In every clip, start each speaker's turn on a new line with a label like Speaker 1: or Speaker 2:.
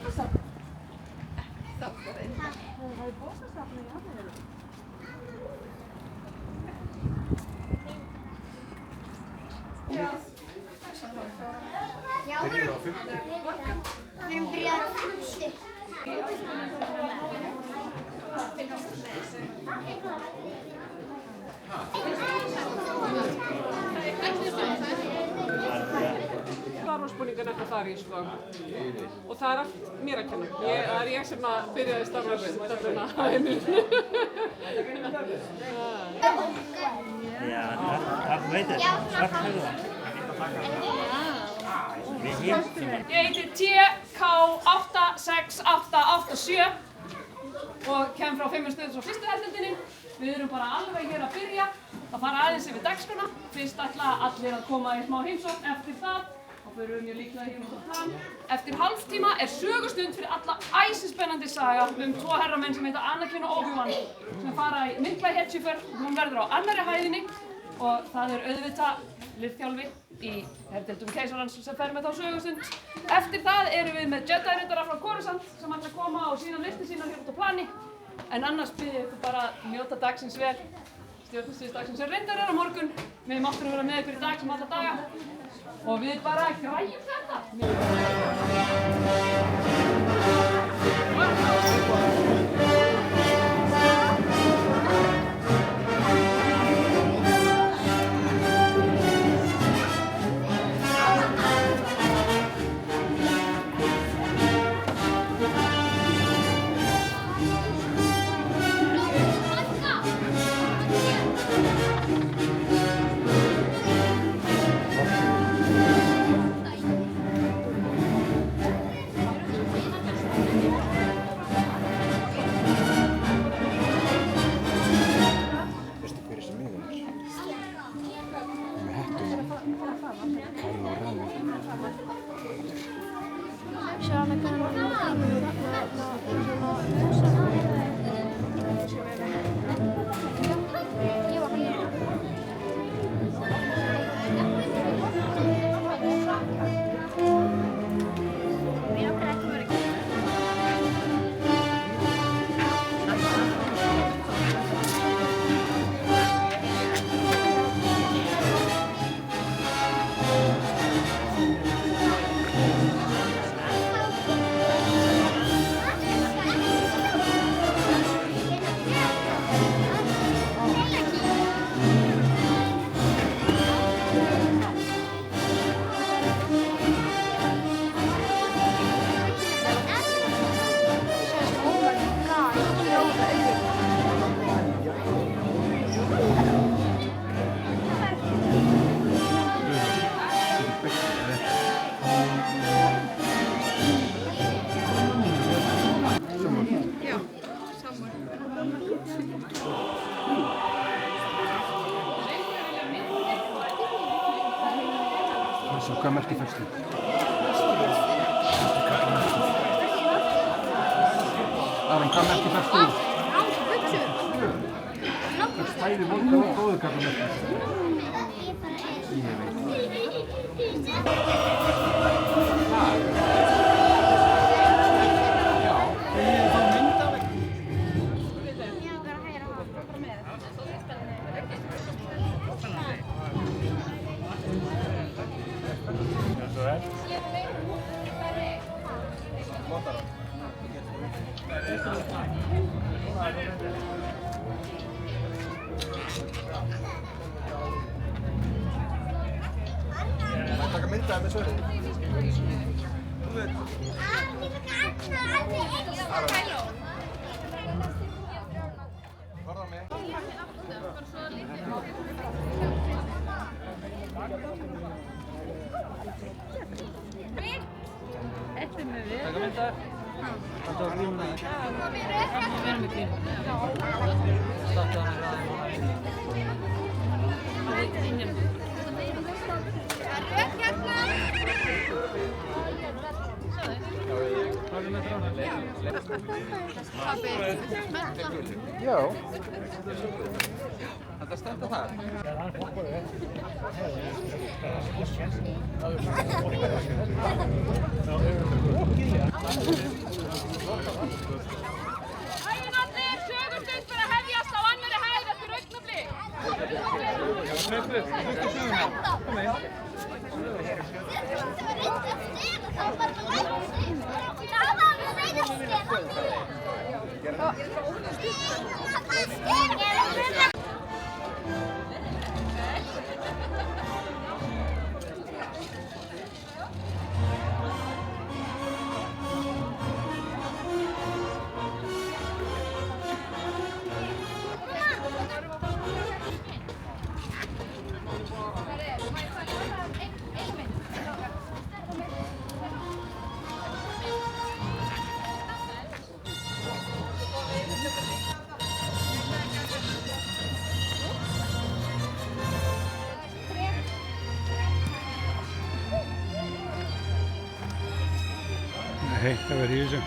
Speaker 1: bókasafn? Það er bókasafn í Akureyri.
Speaker 2: Já. Byrjuðu á 50. Við erum byrjað á 50.
Speaker 3: Starfarsbúningan eftir þar í sko. Og það er allt mér að kenna. Það er ég sem að byrjaði starfarsbúninguna á heimilinu.
Speaker 4: Ja, það veitir. Svart höfða.
Speaker 3: Ég heiti TK86887 og kem frá 5 stöðum frá fyrstu heldendinni. Við erum bara alveg hér að byrja að fara aðeins yfir dagskrona. Fyrst ætla allir að koma í smá heimsókn eftir það. Þá förum við mjög líklega hér út á plan. Eftir hálftíma er sögustund fyrir alla æsispennandi saga tvo herramenn sem heita Anakin og Obi-Wan sem fara í mikla hetjuför. Hún verður á annarri hæðinni og það er auðvitað liðþjálfi í herdeildum keisarans sem fer með þá sögustund. Eftir það erum við með Jedi-riddara frá Coruscant sem ætla að koma og sína listi sína hér út á plani. En annars bið ég ykkur bara að njóta dagsins vel. Stjórnustíðisdagsins sem reyndar er á morgun. Við máttum vera með ykkur í dag sem alla daga. Og við bara græjum þetta.
Speaker 5: Hvað merkir fæslu? Aron, hvað merkir fæslu? Það stæði volka og góðu hvað merkir. Ég veit.
Speaker 2: Taka myndaði með svörið. Varða mig. Taka myndaði. Þetta var grímuna. Við erum með grímuna. Starta hann að það er grímuna. Já. Þetta
Speaker 5: að standa þar?
Speaker 3: Hæginn allir, sögustund fyrir að hefjast á annarri hæð eftir augnablik.
Speaker 6: Nei, það verður í þessu.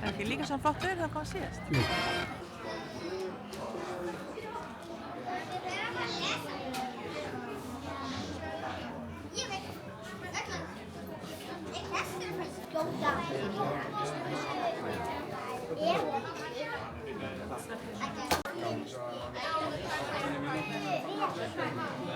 Speaker 1: Er ekki líka svo flottur það kom síðast?
Speaker 6: Jú.
Speaker 2: Yeah.